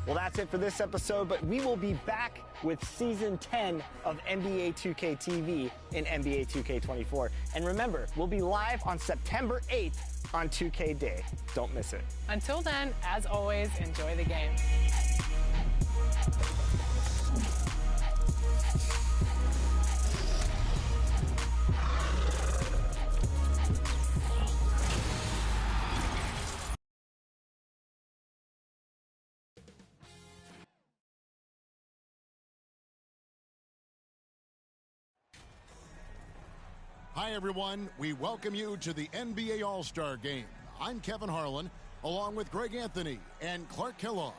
Well, that's it for this episode, but we will be back with Season 10 of NBA 2K TV in NBA 2K24. And remember, we'll be live on September 8th on 2K Day. Don't miss it. Until then, as always, enjoy the game. Hi, everyone. We welcome you to the NBA All-Star Game. I'm Kevin Harlan, along with Greg Anthony and Clark Kellogg.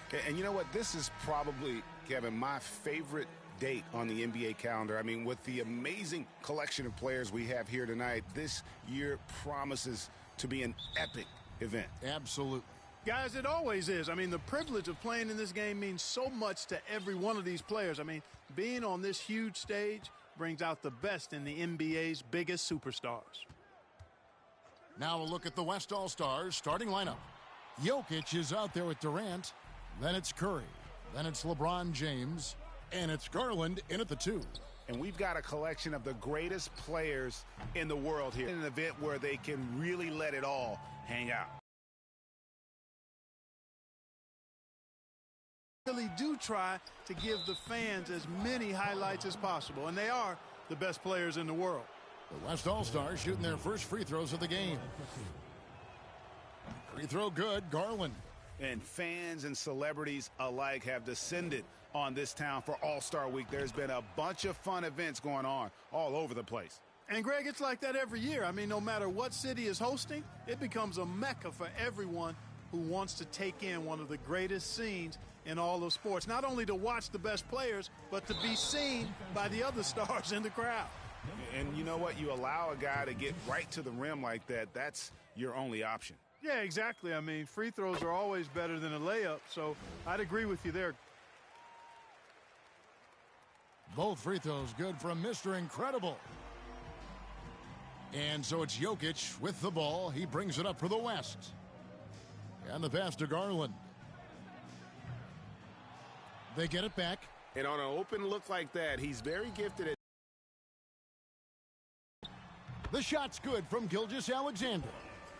Okay, and you know what? This is probably, Kevin, my favorite date on the NBA calendar. I mean, with the amazing collection of players we have here tonight, this year promises to be an epic event. Absolutely. Guys, it always is. I mean, the privilege of playing in this game means so much to every one of these players. I mean, being on this huge stage brings out the best in the NBA's biggest superstars. Now a look at the West All-Stars starting lineup. Jokic is out there with Durant. Then it's Curry. Then it's LeBron James. And it's Garland in at the 2. And we've got a collection of the greatest players in the world here in an event where they can really let it all hang out. Really do try to give the fans as many highlights as possible, and they are the best players in the world. The West All-Stars shooting their first free throws of the game. Free throw good, Garland. And fans and celebrities alike have descended on this town for All-Star Week. There's been a bunch of fun events going on all over the place. And, Greg, it's like that every year. I mean, no matter what city is hosting, it becomes a mecca for everyone who wants to take in one of the greatest scenes in all of sports. Not only to watch the best players, but to be seen by the other stars in the crowd. And you know what? You allow a guy to get right to the rim like that, that's your only option. Yeah, exactly. I mean, free throws are always better than a layup, so I'd agree with you there. Both free throws good from Mr. Incredible. And so it's Jokic with the ball. He brings it up for the West. And the pass to Garland. They get it back. And on an open look like that, he's very gifted at. The shot's good from Gilgeous-Alexander.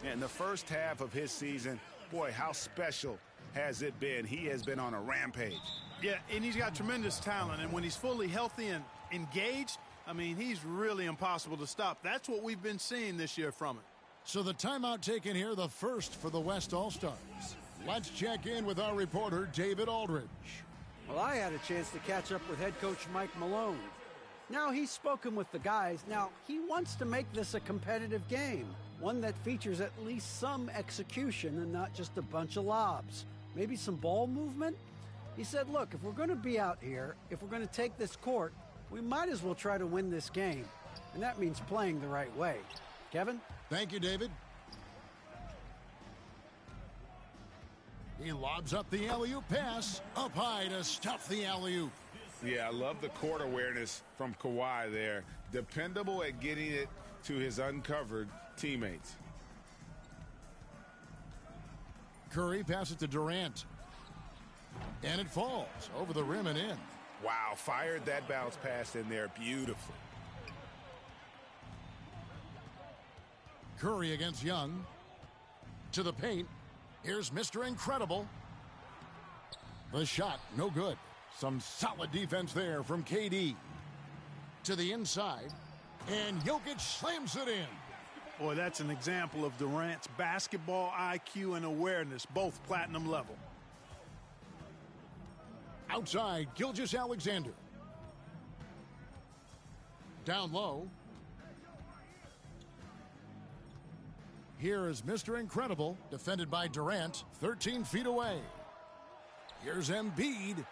In the first half of his season, boy, how special has it been? He has been on a rampage. Yeah, and he's got tremendous talent. And when he's fully healthy and engaged, I mean, he's really impossible to stop. That's what we've been seeing this year from him. So the timeout taken here, the first for the West All-Stars. Let's check in with our reporter, David Aldridge. Well, I had a chance to catch up with head coach Mike Malone. Now, he's spoken with the guys. Now, he wants to make this a competitive game, one that features at least some execution and not just a bunch of lobs. Maybe some ball movement? He said, look, if we're going to be out here, if we're going to take this court, we might as well try to win this game. And that means playing the right way. Kevin? Thank you, David. He lobs up the alley-oop pass, up high to stuff the alley-oop. Yeah, I love the court awareness from Kawhi there. Dependable at getting it to his uncovered teammates. Curry passes it to Durant. And it falls over the rim and in. Wow, fired that bounce pass in there beautifully. Curry against Young. To the paint. Here's Mr. Incredible. The shot, no good. Some solid defense there from KD. To the inside. And Jokic slams it in. Boy, that's an example of Durant's basketball IQ and awareness, both platinum level. Outside, Gilgeous-Alexander. Down low. Here is Mr. Incredible, defended by Durant, 13 feet away. Here's Embiid.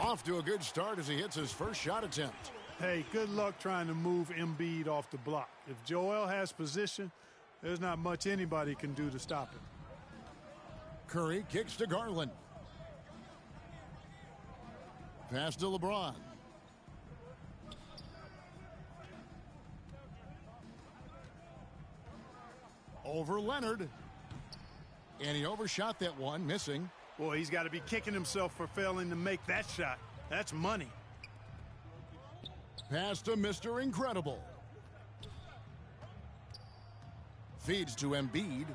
Off to a good start as he hits his first shot attempt. Hey, good luck trying to move Embiid off the block. If Joel has position, there's not much anybody can do to stop him. Curry kicks to Garland. Pass to LeBron. Over Leonard. And he overshot that one, missing. Boy, he's got to be kicking himself for failing to make that shot. That's money. Pass to Mr. Incredible. Feeds to Embiid.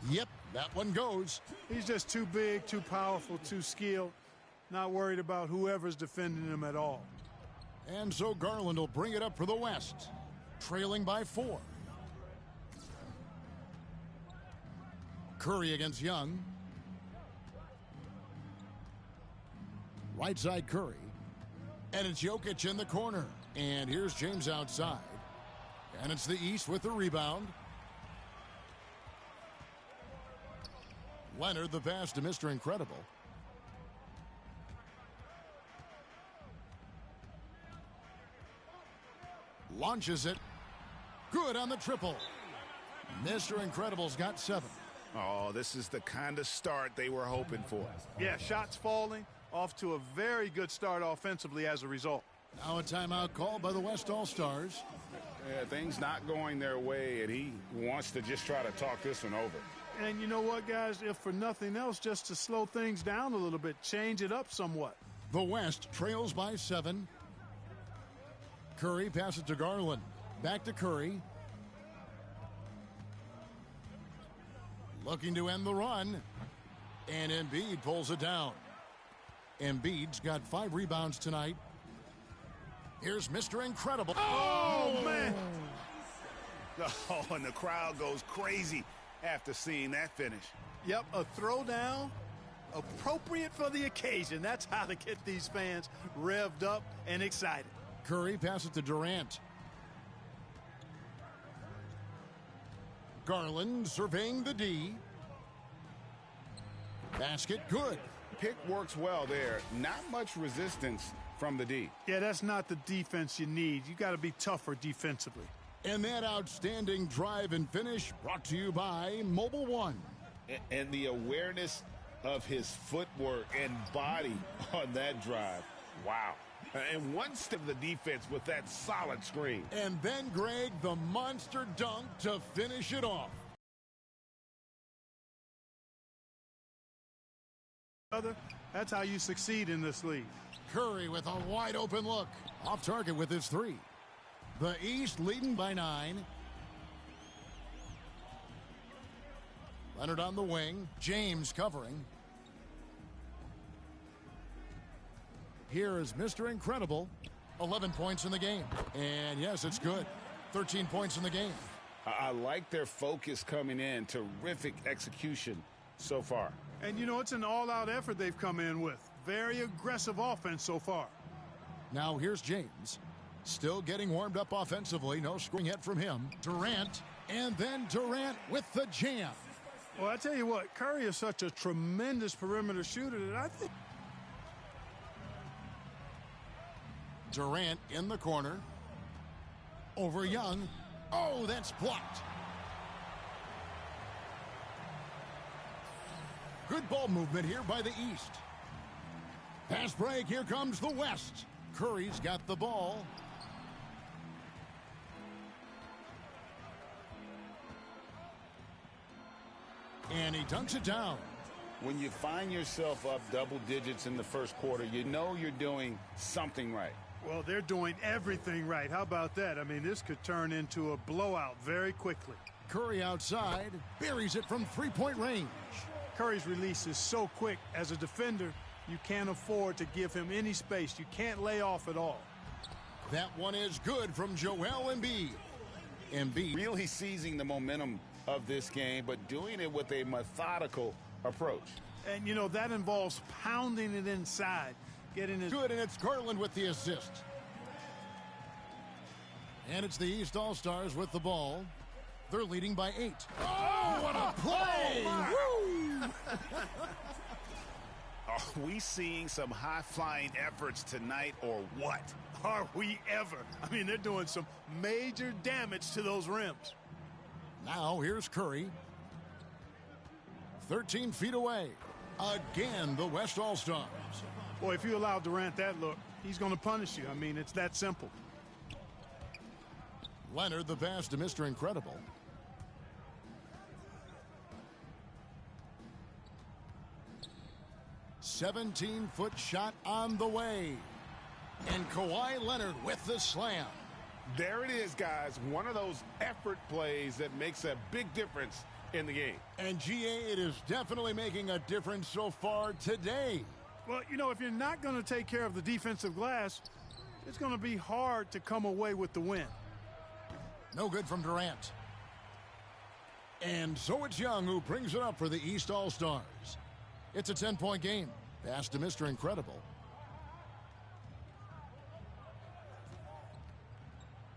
Yep, that one goes. He's just too big, too powerful, too skilled. Not worried about whoever's defending him at all. And so Garland will bring it up for the West, trailing by 4. Curry against Young. Right side Curry. And it's Jokic in the corner. And here's James outside. And it's the East with the rebound. Leonard the pass to Mr. Incredible. Launches it. Good on the triple. Mr. Incredible's got 7. Oh, this is the kind of start they were hoping for. Yeah, shots falling. Off to a very good start offensively as a result. Now a timeout called by the West All-Stars. Yeah, things not going their way, and he wants to just try to talk this one over. And you know what, guys? If for nothing else, just to slow things down a little bit, change it up somewhat. The West trails by 7. Curry passes to Garland. Back to Curry. Looking to end the run. And Embiid pulls it down. Embiid's got 5 rebounds tonight. Here's Mr. Incredible. Oh, man. Oh, and the crowd goes crazy after seeing that finish. Yep, a throwdown appropriate for the occasion. That's how to get these fans revved up and excited. Curry passes to Durant. Garland surveying the D. Basket good. Pick works well there. Not much resistance from the D. Yeah, that's not the defense you need. You got to be tougher defensively. And that outstanding drive and finish brought to you by Mobile One. And the awareness of his footwork and body on that drive. Wow. And one step of the defense with that solid screen. And then, Greg, the monster dunk to finish it off. That's how you succeed in this league. Curry with a wide open look. Off target with his 3. The East leading by 9. Leonard on the wing. James covering. Here is Mr. Incredible. 11 points in the game. And yes, it's good. 13 points in the game. I like their focus coming in. Terrific execution so far. And, you know, it's an all-out effort they've come in with. Very aggressive offense so far. Now here's James. Still getting warmed up offensively. No scoring yet from him. Durant. And then Durant with the jam. Well, I tell you what, Curry is such a tremendous perimeter shooter that I think... Durant in the corner. Over Young. Oh, that's blocked. Good ball movement here by the East. Pass break. Here comes the West. Curry's got the ball. And he dunks it down. When you find yourself up double digits in the first quarter, you know you're doing something right. Well, they're doing everything right. How about that? I mean, this could turn into a blowout very quickly. Curry outside. Buries it from three-point range. Curry's release is so quick. As a defender, you can't afford to give him any space. You can't lay off at all. That one is good from Joel Embiid. Embiid really seizing the momentum of this game, but doing it with a methodical approach. And, you know, that involves pounding it inside. Getting his... Good, and it's Garland with the assist. And it's the East All-Stars with the ball. They're leading by 8. Oh, what a play! Oh, Are we seeing some high-flying efforts tonight or what? Are we ever? I mean, they're doing some major damage to those rims. Now here's Curry. 13 feet away. Again, the West All-Stars. Boy, if you allow Durant that look, he's going to punish you. I mean, it's that simple. Leonard the pass to Mr. Incredible. 17-foot shot on the way. And Kawhi Leonard with the slam. There it is, guys. One of those effort plays that makes a big difference in the game. And GA, it is definitely making a difference so far today. Well, you know, if you're not going to take care of the defensive glass, it's going to be hard to come away with the win. No good from Durant. And so it's Young who brings it up for the East All-Stars. It's a 10-point game. Pass to Mr. Incredible.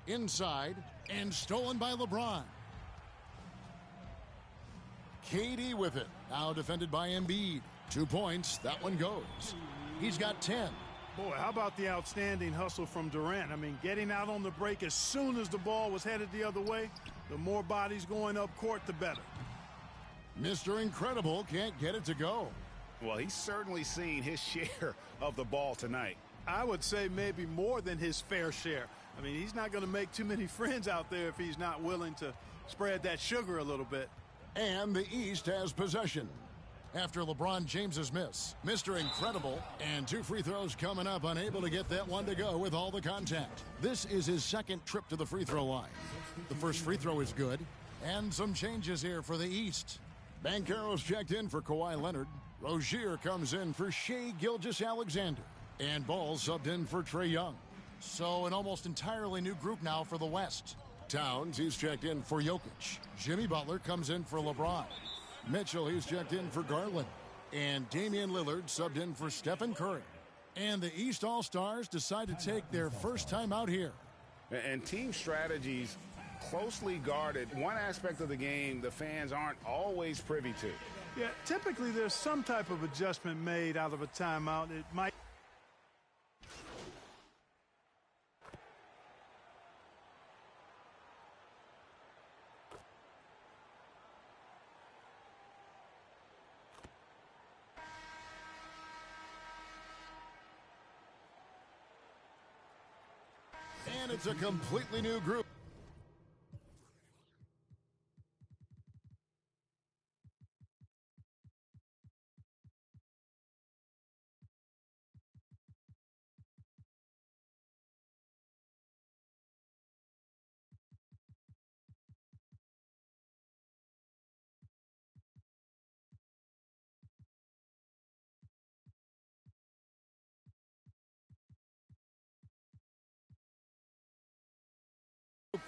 Inside and stolen by LeBron. KD with it. Now defended by Embiid. 2 points. That one goes. He's got 10. Boy, how about the outstanding hustle from Durant? I mean, getting out on the break as soon as the ball was headed the other way. The more bodies going up court, the better. Mr. Incredible can't get it to go. Well, he's certainly seen his share of the ball tonight. I would say maybe more than his fair share. I mean, he's not going to make too many friends out there if he's not willing to spread that sugar a little bit. And the East has possession. After LeBron James's miss, Mr. Incredible, and 2 free throws coming up, unable to get that one to go with all the contact. This is his second trip to the free throw line. The first free throw is good, and some changes here for the East. Banchero's checked in for Kawhi Leonard. Rozier comes in for Shai Gilgeous-Alexander, and Ball subbed in for Trae Young. So an almost entirely new group now for the West. Towns, he's checked in for Jokic. Jimmy Butler comes in for LeBron. Mitchell, he's checked in for Garland. And Damian Lillard subbed in for Stephen Curry. And the East All-Stars decide to take their first time out here. And team strategies closely guarded. One aspect of the game the fans aren't always privy to. Yeah, typically there's some type of adjustment made out of a timeout. It might. And it's a completely new group.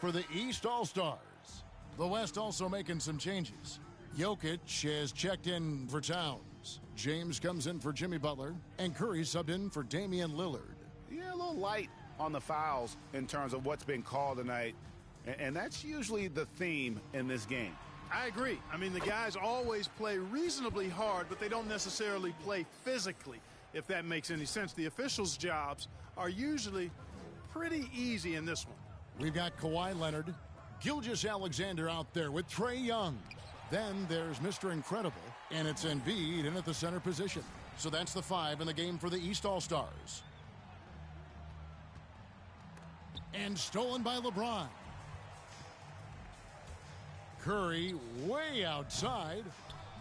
For the East All-Stars. The West also making some changes. Jokic has checked in for Towns. James comes in for Jimmy Butler. And Curry subbed in for Damian Lillard. Yeah, a little light on the fouls in terms of what's been called tonight. And that's usually the theme in this game. I agree. I mean, the guys always play reasonably hard, but they don't necessarily play physically, if that makes any sense. The officials' jobs are usually pretty easy in this one. We've got Kawhi Leonard, Gilgeous-Alexander out there with Trae Young. Then there's Mr. Incredible, and it's Embiid in at the center position. So that's the 5 in the game for the East All-Stars. And stolen by LeBron. Curry way outside.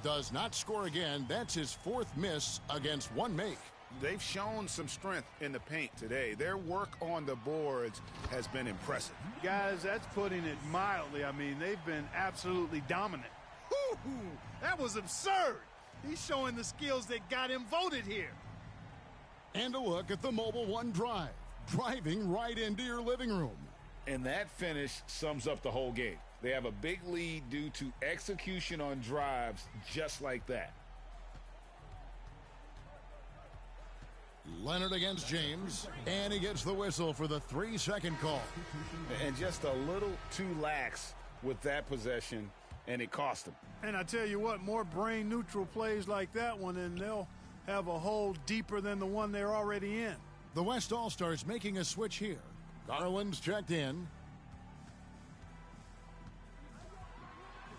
Does not score again. That's his 4th miss against 1 make. They've shown some strength in the paint today. Their work on the boards has been impressive. Guys, that's putting it mildly. I mean, they've been absolutely dominant. That was absurd. He's showing the skills that got him voted here. And a look at the Mobile One drive. Driving right into your living room. And that finish sums up the whole game. They have a big lead due to execution on drives just like that. Leonard against James, and he gets the whistle for the 3-second call. And just a little too lax with that possession, and it cost him. And I tell you what, more brain-neutral plays like that one, and they'll have a hole deeper than the one they're already in. The West All-Stars making a switch here. Garland's checked in.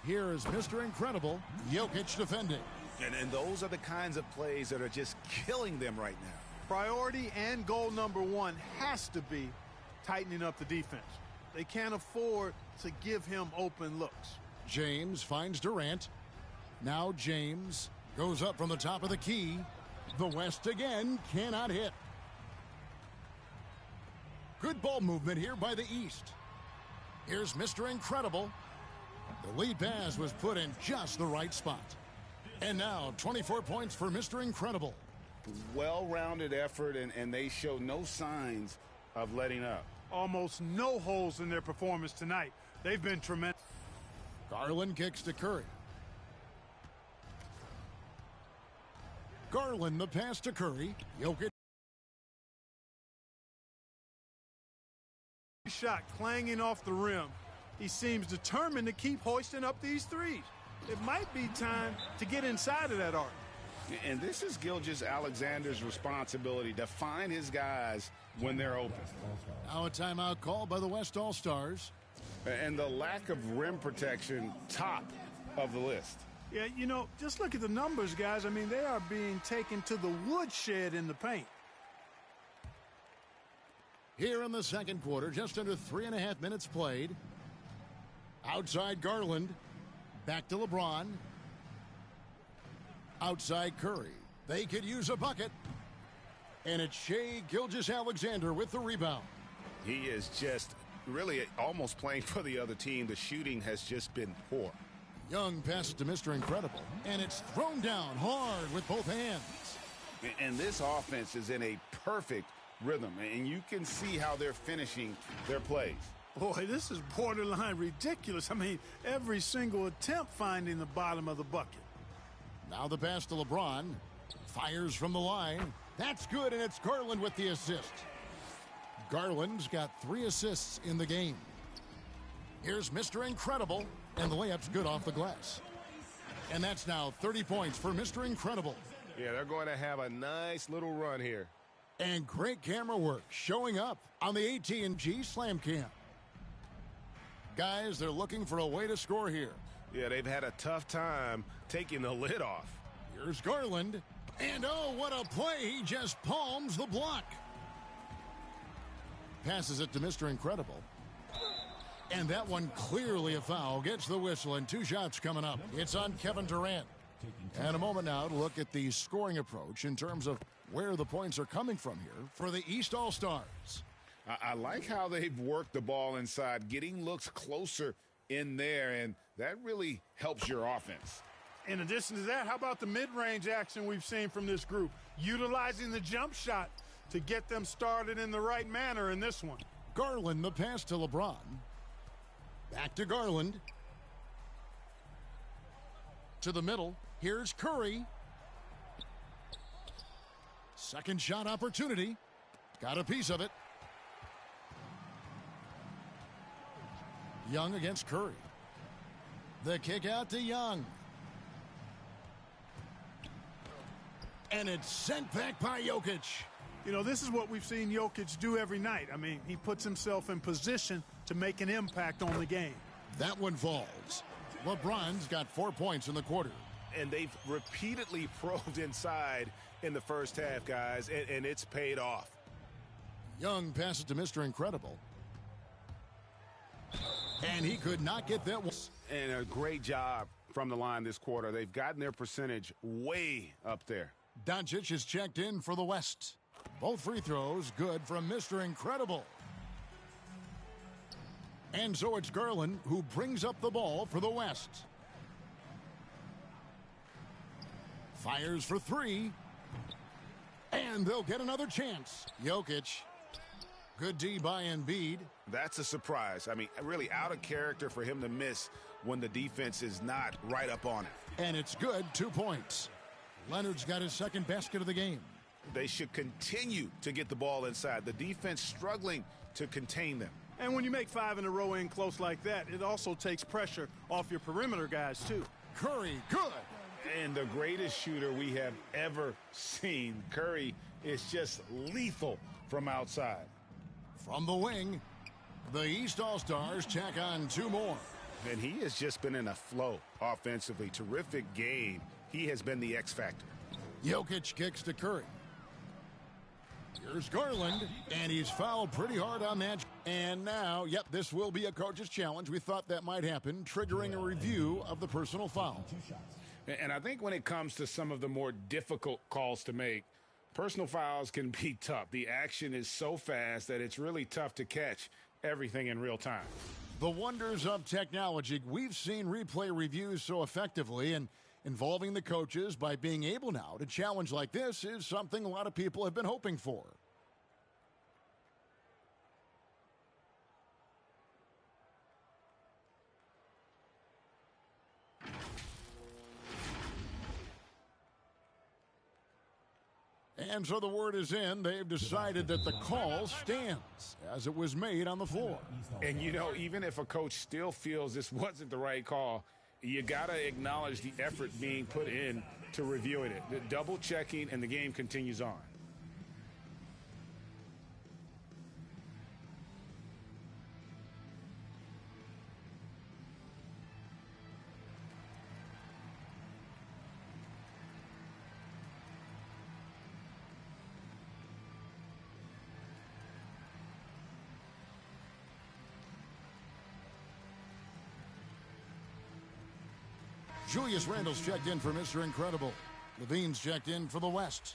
Here is Mr. Incredible, Jokic defending. And those are the kinds of plays that are just killing them right now. Priority and goal number 1 has to be tightening up the defense. They can't afford to give him open looks. James finds Durant. Now James goes up from the top of the key. The West again cannot hit. Good ball movement here by the East. Here's Mr. Incredible. The lead pass was put in just the right spot. And now 24 points for Mr. Incredible. Well-rounded effort, and they show no signs of letting up. Almost no holes in their performance tonight. They've been tremendous. Garland kicks to Curry. Garland the pass to Curry. Jokic. Shot clanging off the rim. He seems determined to keep hoisting up these threes. It might be time to get inside of that arc. And this is Gilgeous-Alexander's responsibility to find his guys when they're open. Now a timeout called by the West All-Stars. And the lack of rim protection, top of the list. Yeah, you know, just look at the numbers, guys. I mean, they are being taken to the woodshed in the paint. Here in the second quarter, just under 3.5 minutes played. Outside Garland. Back to LeBron. Outside Curry. They could use a bucket. And it's Shai Gilgeous-Alexander with the rebound. He is just really almost playing for the other team. The shooting has just been poor. Young passes to Mr. Incredible. And it's thrown down hard with both hands. And this offense is in a perfect rhythm. And you can see how they're finishing their plays. Boy, this is borderline ridiculous. I mean, every single attempt finding the bottom of the bucket. Now the pass to LeBron. Fires from the line. That's good, and it's Garland with the assist. Garland's got 3 assists in the game. Here's Mr. Incredible, and the layup's good off the glass. And that's now 30 points for Mr. Incredible. Yeah, they're going to have a nice little run here. And great camera work showing up on the AT&T Slam Cam. Guys, they're looking for a way to score here. Yeah, they've had a tough time taking the lid off. Here's Garland. And oh, what a play. He just palms the block. Passes it to Mr. Incredible. And that one clearly a foul. Gets the whistle, and 2 shots coming up. It's on Kevin Durant. And a moment now to look at the scoring approach in terms of where the points are coming from here for the East All-Stars. I like how they've worked the ball inside, getting looks closer in there, and that really helps your offense. In addition to that, how about the mid-range action we've seen from this group? Utilizing the jump shot to get them started in the right manner in this one. Garland, the pass to LeBron. Back to Garland. To the middle. Here's Curry. Second shot opportunity. Got a piece of it. Young against Curry. The kick out to Young. And it's sent back by Jokic. You know, this is what we've seen Jokic do every night. I mean, he puts himself in position to make an impact on the game. That one falls. LeBron's got 4 points in the quarter. And they've repeatedly probed inside in the first half, guys, and it's paid off. Young passes to Mr. Incredible. And he could not get that one. And a great job from the line this quarter. They've gotten their percentage way up there. Doncic is checked in for the West. Both free throws good from Mr. Incredible. And so it's Garland who brings up the ball for the West. Fires for 3. And they'll get another chance. Jokic. Good D by Embiid. That's a surprise. I mean, really out of character for him to miss when the defense is not right up on it. And it's good, 2 points. Leonard's got his second basket of the game. They should continue to get the ball inside. The defense struggling to contain them. And when you make 5 in a row in close like that, it also takes pressure off your perimeter guys, too. Curry, good. And the greatest shooter we have ever seen. Curry is just lethal from outside. From the wing, the East All-Stars check on 2 more. And he has just been in a flow offensively. Terrific game. He has been the X factor. Jokic kicks to Curry. Here's Garland, and he's fouled pretty hard on that. And now, yep, this will be a coach's challenge. We thought that might happen, triggering a review of the personal foul. And I think when it comes to some of the more difficult calls to make, personal fouls can be tough. The action is so fast that it's really tough to catch everything in real time. The wonders of technology. We've seen replay reviews so effectively, and involving the coaches by being able now to challenge like this is something a lot of people have been hoping for. And so the word is in. They've decided that the call stands as it was made on the floor. And, you know, even if a coach still feels this wasn't the right call, you got to acknowledge the effort being put in to reviewing it. The double checking, and the game continues on. Julius Randle's checked in for Mr. Incredible. Levine's checked in for the West.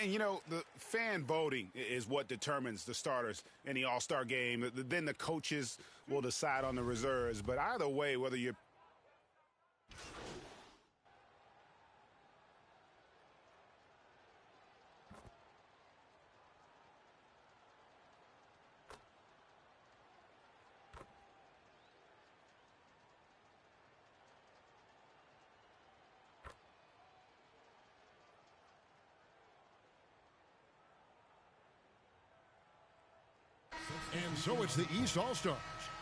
And, you know, the fan voting is what determines the starters in the All-Star game. Then the coaches will decide on the reserves. But either way, whether you're And so it's the East All-Stars,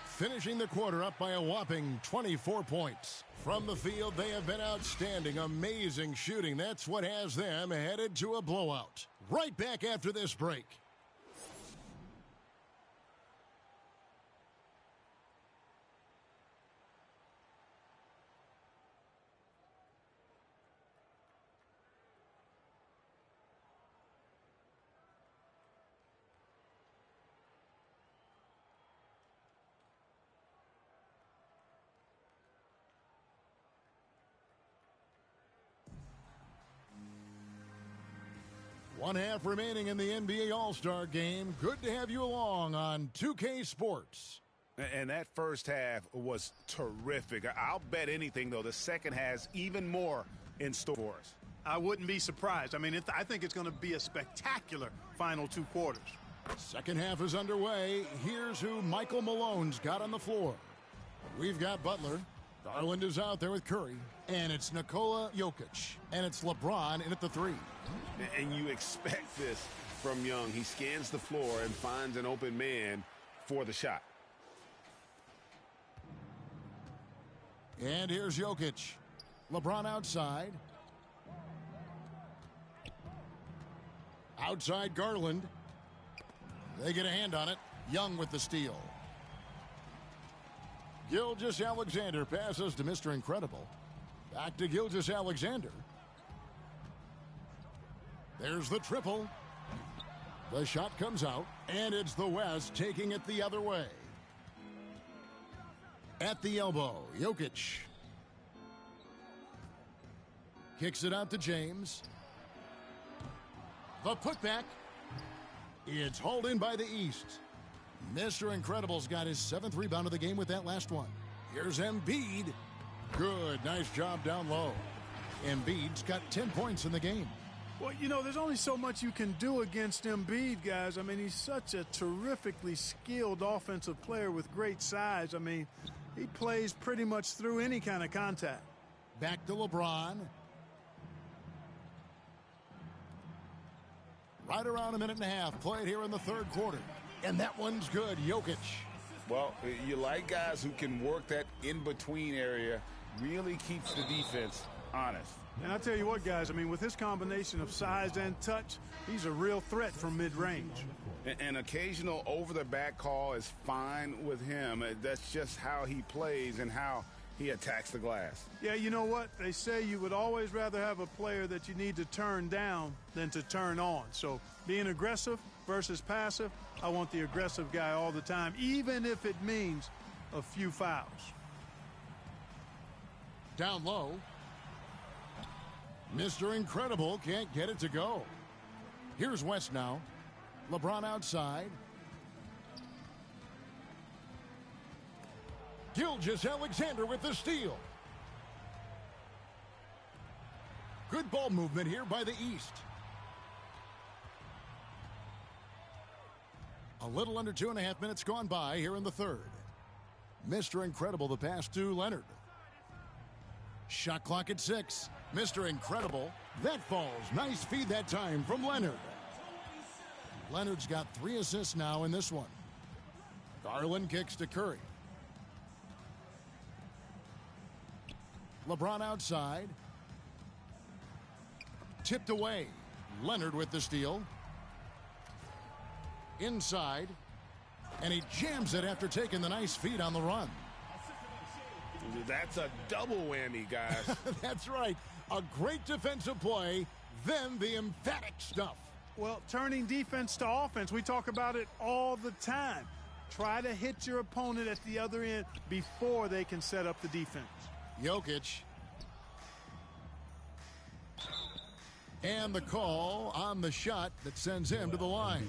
finishing the quarter up by a whopping 24 points. From the field, they have been outstanding, amazing shooting. That's what has them headed to a blowout. Right back after this break. One half remaining in the NBA All-Star game. Good to have you along on 2K Sports. And that first half was terrific. I'll bet anything, though, the second has even more in store for us. I wouldn't be surprised. I mean, I think it's going to be a spectacular final two quarters. Second half is underway. Here's who Michael Malone's got on the floor. We've got Butler. Garland is out there with Curry. And it's Nikola Jokic. And it's LeBron in at the three. And you expect this from Young. He scans the floor and finds an open man for the shot. And here's Jokic. LeBron outside. Outside Garland. They get a hand on it. Young with the steal. Gilgeous-Alexander passes to Mr. Incredible. Back to Gilgeous-Alexander. There's the triple. The shot comes out, and it's the West taking it the other way. At the elbow, Jokic. Kicks it out to James. The putback. It's hauled in by the East. Mr. Incredible's got his 7th rebound of the game with that last one. Here's Embiid. Good, nice job down low. Embiid's got 10 points in the game. Well, you know, there's only so much you can do against Embiid, guys. I mean, he's such a terrifically skilled offensive player with great size. I mean, he plays pretty much through any kind of contact. Back to LeBron. Right around a minute and a half played here in the third quarter. And that one's good. Jokic. Well, you like guys who can work that in-between area, really keeps the defense honest. And I tell you what, guys, I mean, with his combination of size and touch, he's a real threat from mid-range. An occasional over-the-back call is fine with him. That's just how he plays and how he attacks the glass. Yeah, you know what? They say you would always rather have a player that you need to turn down than to turn on. So being aggressive versus passive, I want the aggressive guy all the time, even if it means a few fouls. Down low. Mr. Incredible can't get it to go. Here's West now. LeBron outside. Gilgeous-Alexander with the steal. Good ball movement here by the East. A little under 2.5 minutes gone by here in the third. Mr. Incredible, the pass to Leonard. Shot clock at 6. Mr. Incredible. That falls. Nice feed that time from Leonard. Leonard's got 3 assists now in this one. Garland kicks to Curry. LeBron outside. Tipped away. Leonard with the steal. Inside. And he jams it after taking the nice feed on the run. That's a double whammy, guys. That's right. A great defensive play, then the emphatic stuff. Well, turning defense to offense, we talk about it all the time. Try to hit your opponent at the other end before they can set up the defense. Jokic. And the call on the shot that sends him to the line.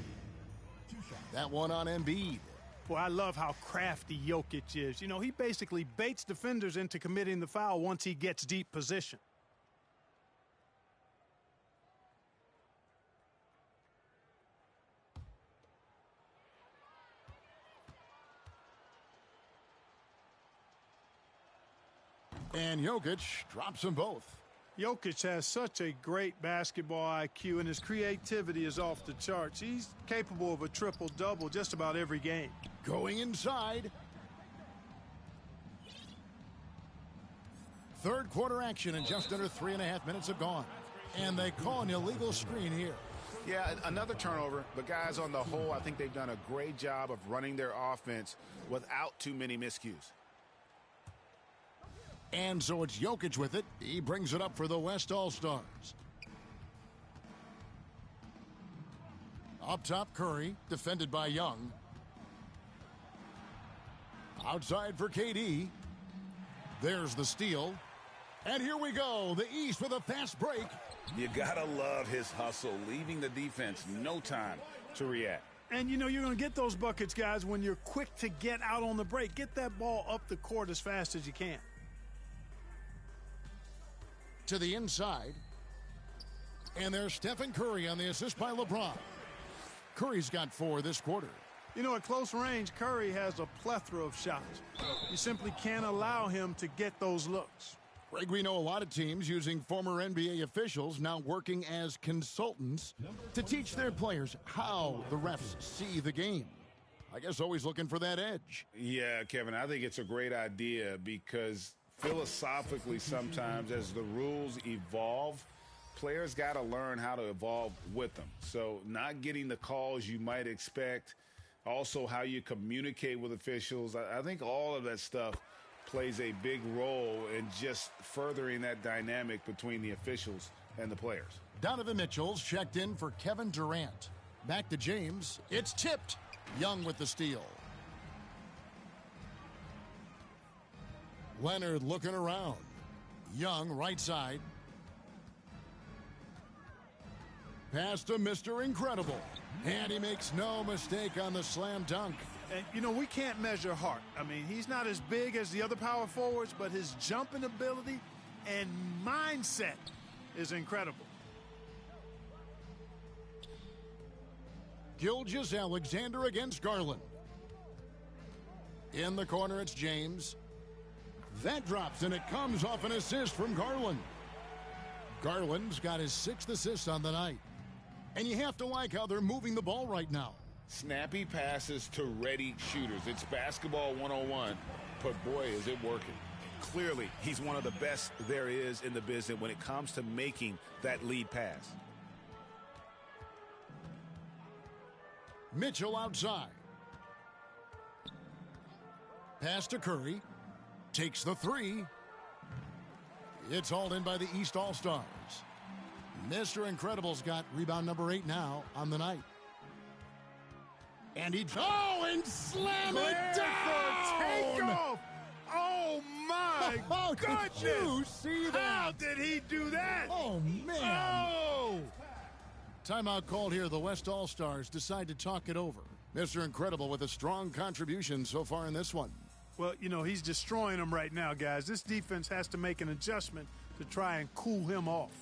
That one on Embiid. Boy, I love how crafty Jokic is. You know, he basically baits defenders into committing the foul once he gets deep position. And Jokic drops them both. Jokic has such a great basketball IQ, and his creativity is off the charts. He's capable of a triple-double just about every game. Going inside. Third quarter action, and just under 3.5 minutes have gone. And they call an illegal screen here. Yeah, another turnover. But guys, on the whole, I think they've done a great job of running their offense without too many miscues. And so it's Jokic with it. He brings it up for the West All-Stars. Up top, Curry, defended by Young. Outside for KD. There's the steal. And here we go. The East with a fast break. You gotta love his hustle, leaving the defense no time to react. And, you know, you're going to get those buckets, guys, when you're quick to get out on the break. Get that ball up the court as fast as you can. To the inside. And there's Stephen Curry on the assist by LeBron. Curry's got 4 this quarter. You know, at close range, Curry has a plethora of shots. You simply can't allow him to get those looks. Greg, we know a lot of teams using former NBA officials now working as consultants to teach their players how the refs see the game. I guess always looking for that edge. Yeah, Kevin, I think it's a great idea because philosophically sometimes as the rules evolve, players got to learn how to evolve with them. So not getting the calls you might expect, also how you communicate with officials. I think all of that stuff plays a big role in just furthering that dynamic between the officials and the players. Donovan Mitchell's checked in for Kevin Durant. Back to James. It's tipped. Young with the steal. Leonard looking around. Young right side. Pass to Mr. Incredible. And he makes no mistake on the slam dunk. And, you know, we can't measure Hart. I mean, he's not as big as the other power forwards, but his jumping ability and mindset is incredible. Gilgeous-Alexander against Garland. In the corner, it's James. That drops, and it comes off an assist from Garland. Garland's got his 6th assist on the night. And you have to like how they're moving the ball right now. Snappy passes to ready shooters. It's basketball 101, but boy, is it working. Clearly, he's one of the best there is in the business when it comes to making that lead pass. Mitchell outside. Pass to Curry. Takes the 3. It's hauled in by the East All-Stars. Mr. Incredible's got rebound number 8 now on the night. And he and slam it down! Takeoff! Oh my Oh, goodness! did you see that? How did he do that? Oh Oh, man. Oh! Timeout called here. The West All-Stars decide to talk it over. Mr. Incredible with a strong contribution so far in this one. Well, you know, he's destroying them right now, guys. This defense has to make an adjustment to try and cool him off.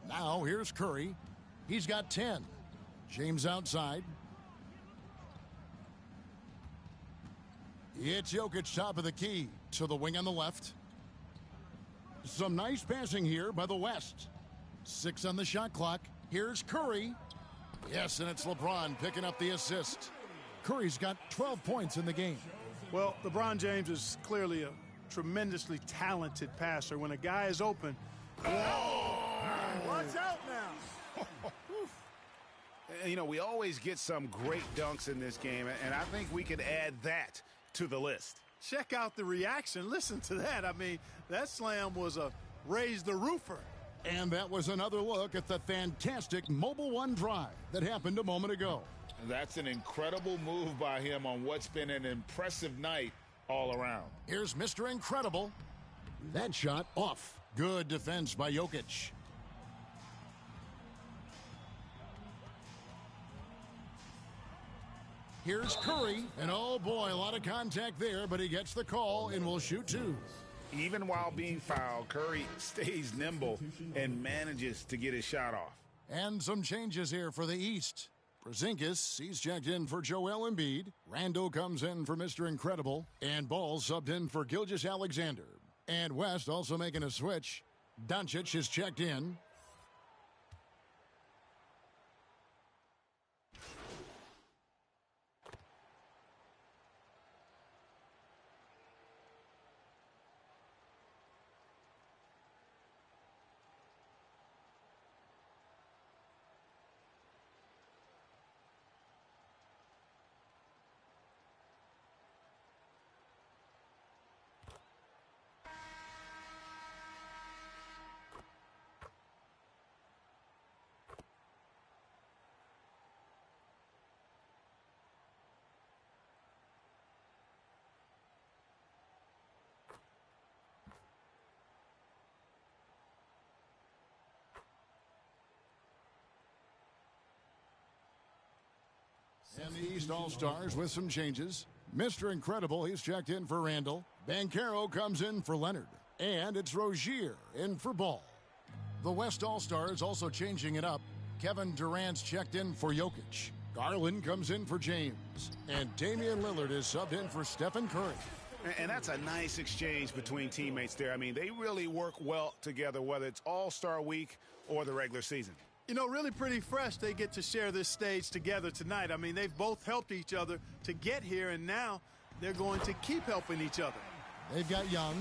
Now here's Curry. He's got 10. James outside. It's Jokic top of the key to the wing on the left. Some nice passing here by the West. 6 on the shot clock. Here's Curry. Yes, and it's LeBron picking up the assist. Curry's got 12 points in the game. Well, LeBron James is clearly a tremendously talented passer. When a guy is open, watch out now. You know, we always get some great dunks in this game, and I think we could add that to the list. Check out the reaction. Listen to that. I mean, that slam was a raise the roofer. And that was another look at the fantastic Mobile One drive that happened a moment ago. That's an incredible move by him on what's been an impressive night all around. Here's Mr. Incredible. That shot off. Good defense by Jokic. Here's Curry, and oh boy, a lot of contact there, but he gets the call and will shoot 2. Even while being fouled, Curry stays nimble and manages to get his shot off. And some changes here for the East. Porzingis, he's checked in for Joel Embiid. Randle comes in for Mr. Incredible. And Ball subbed in for Gilgeous-Alexander. And West also making a switch. Doncic is checked in. And the East All-Stars with some changes. Mr. Incredible, he's checked in for Randall. Banchero comes in for Leonard. And it's Rozier in for Ball. The West All-Stars also changing it up. Kevin Durant's checked in for Jokic. Garland comes in for James. And Damian Lillard is subbed in for Stephen Curry. And that's a nice exchange between teammates there. I mean, they really work well together, whether it's All-Star Week or the regular season. You know, really pretty fresh they get to share this stage together tonight. I mean, they've both helped each other to get here, and now they're going to keep helping each other. They've got Young.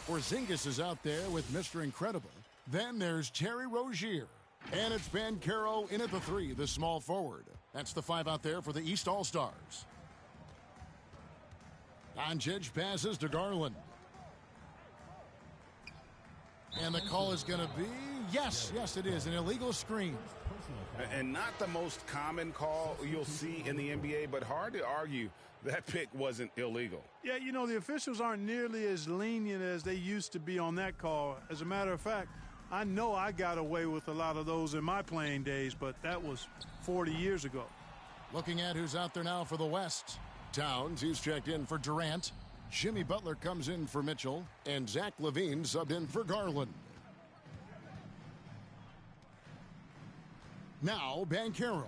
Porzingis is out there with Mr. Incredible. Then there's Terry Rozier. And it's Banchero in at the 3, the small forward. That's the 5 out there for the East All-Stars. Doncic passes to Garland. And the call is going to be, yes, it is, an illegal screen. And not the most common call you'll see in the NBA, but hard to argue that pick wasn't illegal. Yeah, you know, the officials aren't nearly as lenient as they used to be on that call. As a matter of fact, I know I got away with a lot of those in my playing days, but that was 40 years ago. Looking at who's out there now for the West. Towns, he's checked in for Durant. Jimmy Butler comes in for Mitchell. And Zach LaVine subbed in for Garland. Now Banchero.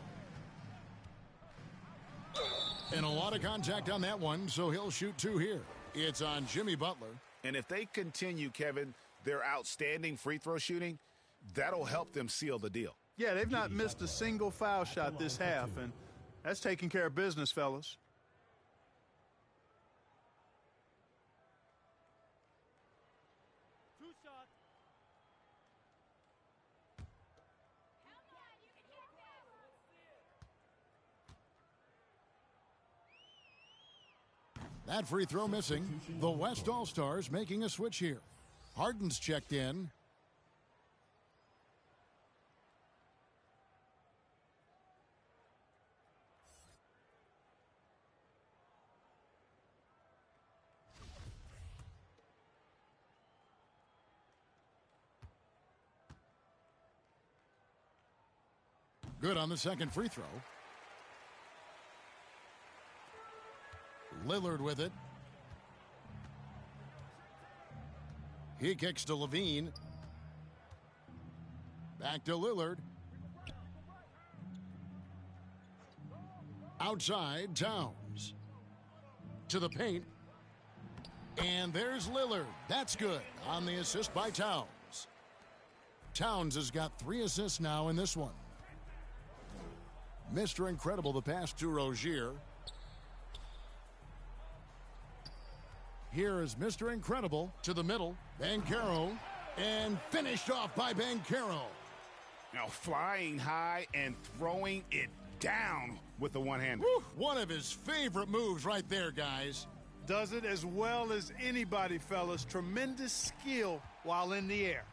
And a lot of contact on that one, so he'll shoot 2 here. It's on Jimmy Butler. And if they continue, Kevin, their outstanding free throw shooting, that'll help them seal the deal. Yeah, they've not missed a single foul shot this half, and that's taking care of business, fellas. That free throw missing. The West All-Stars making a switch here. Harden's checked in. Good on the second free throw. Lillard with it. He kicks to Levine. Back to Lillard. Outside, Towns. To the paint. And there's Lillard. That's good on the assist by Towns. Towns has got 3 assists now in this one. Mr. Incredible, the pass to Rozier. Here is Mr. Incredible to the middle. Banchero. And finished off by Banchero. Now flying high and throwing it down with the one-hander. One of his favorite moves right there, guys. Does it as well as anybody, fellas. Tremendous skill while in the air.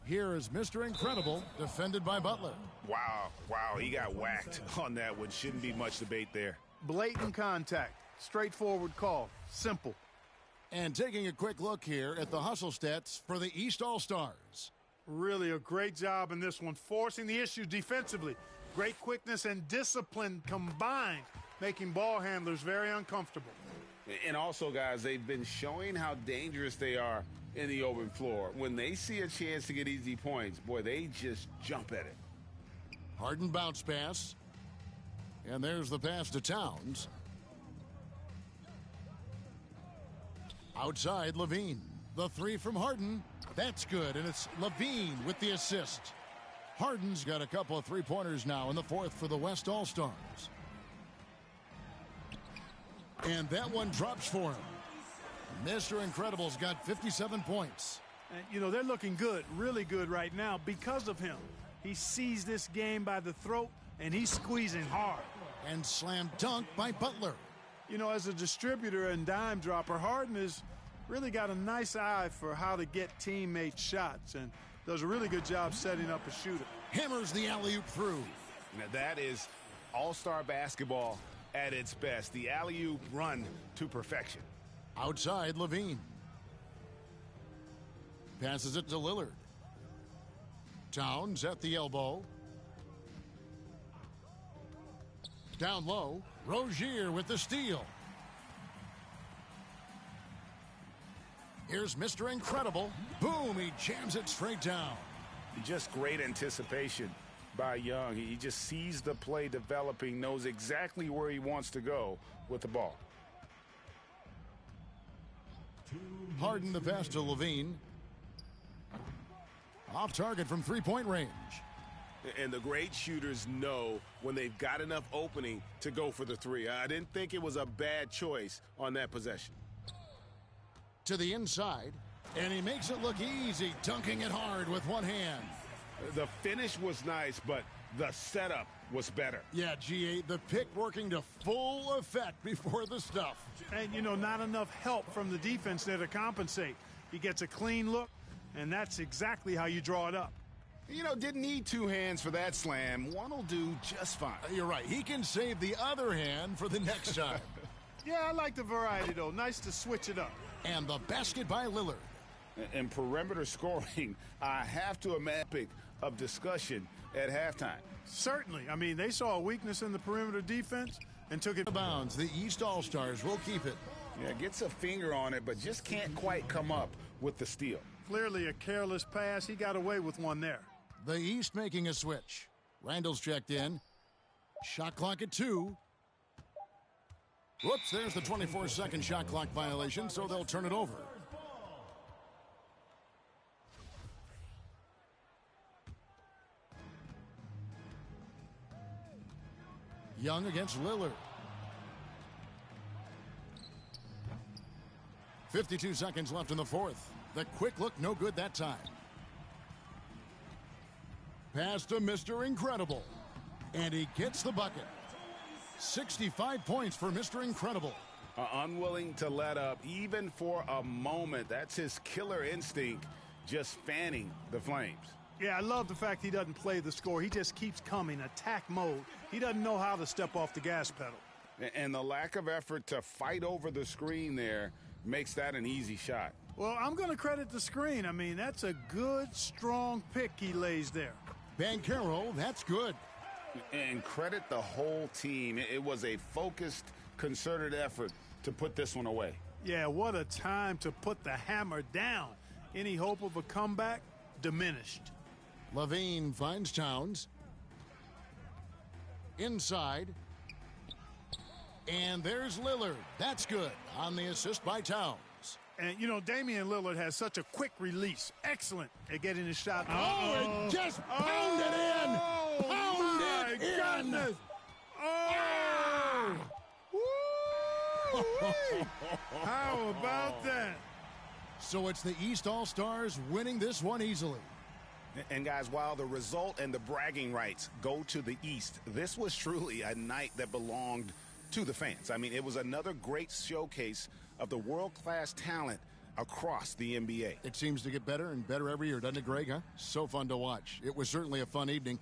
Here is Mr. Incredible, defended by Butler. Wow, he got whacked on that one. Shouldn't be much debate there. Blatant contact. Straightforward call. Simple. And taking a quick look here at the hustle stats for the East All-Stars. Really a great job in this one, forcing the issue defensively. Great quickness and discipline combined, making ball handlers very uncomfortable. And also, guys, they've been showing how dangerous they are in the open floor. When they see a chance to get easy points, boy, they just jump at it. Harden bounce pass. And there's the pass to Towns. Outside, Levine. The 3 from Harden. That's good, and it's Levine with the assist. Harden's got a couple of 3-pointers now in the 4th for the West All-Stars. And that one drops for him. Mr. Incredible's got 57 points. And, you know, they're looking good, really good right now because of him. He sees this game by the throat, and he's squeezing hard. And slam dunk by Butler. You know, as a distributor and dime dropper, Harden has really got a nice eye for how to get teammate shots and does a really good job setting up a shooter. Hammers the alley-oop through. Now that is all-star basketball at its best. The alley-oop run to perfection. Outside, Levine. Passes it to Lillard. Towns at the elbow. Down low, Rozier with the steal. Here's Mr. Incredible. Boom, he jams it straight down. Just great anticipation by Young. He just sees the play developing, knows exactly where he wants to go with the ball. Harden the pass to Levine. Off target from 3-point range. And the great shooters know when they've got enough opening to go for the 3. I didn't think it was a bad choice on that possession. To the inside, and he makes it look easy, dunking it hard with one hand. The finish was nice, but the setup was better. Yeah, G8, the pick working to full effect before the stuff. And, you know, not enough help from the defense there to compensate. He gets a clean look, and that's exactly how you draw it up. You know, didn't need 2 hands for that slam. One will do just fine. You're right. He can save the other hand for the next time. Yeah, I like the variety, though. Nice to switch it up. And the basket by Lillard. And perimeter scoring, I have to imagine of discussion at halftime. Certainly. I mean, they saw a weakness in the perimeter defense and took it. Bounds. The East All-Stars will keep it. Yeah, gets a finger on it, but just can't quite come up with the steal. Clearly a careless pass. He got away with one there. The East making a switch. Randall's checked in. Shot clock at 2. Whoops, there's the 24-second shot clock violation, so they'll turn it over. Young against Lillard. 52 seconds left in the fourth. The quick look, no good that time. Pass to Mr. Incredible. And he gets the bucket. 65 points for Mr. Incredible. Unwilling to let up even for a moment. That's his killer instinct, just fanning the flames. Yeah, I love the fact he doesn't play the score. He just keeps coming, attack mode. He doesn't know how to step off the gas pedal. And the lack of effort to fight over the screen there makes that an easy shot. Well, I'm going to credit the screen. I mean, that's a good, strong pick he lays there. Banchero, that's good. And credit the whole team. It was a focused, concerted effort to put this one away. Yeah, what a time to put the hammer down. Any hope of a comeback? Diminished. Levine finds Towns. Inside. And there's Lillard. That's good on the assist by Towns. And, you know, Damian Lillard has such a quick release. Excellent at getting his shot. Oh, and just pound it in. Pound it in. Goodness. Oh. Woo-wee. How about that? So it's the East All-Stars winning this one easily. And, guys, while the result and the bragging rights go to the East, this was truly a night that belonged to the fans. I mean, it was another great showcase of the world-class talent across the NBA. It seems to get better and better every year, doesn't it, Greg? Huh? So fun to watch. It was certainly a fun evening.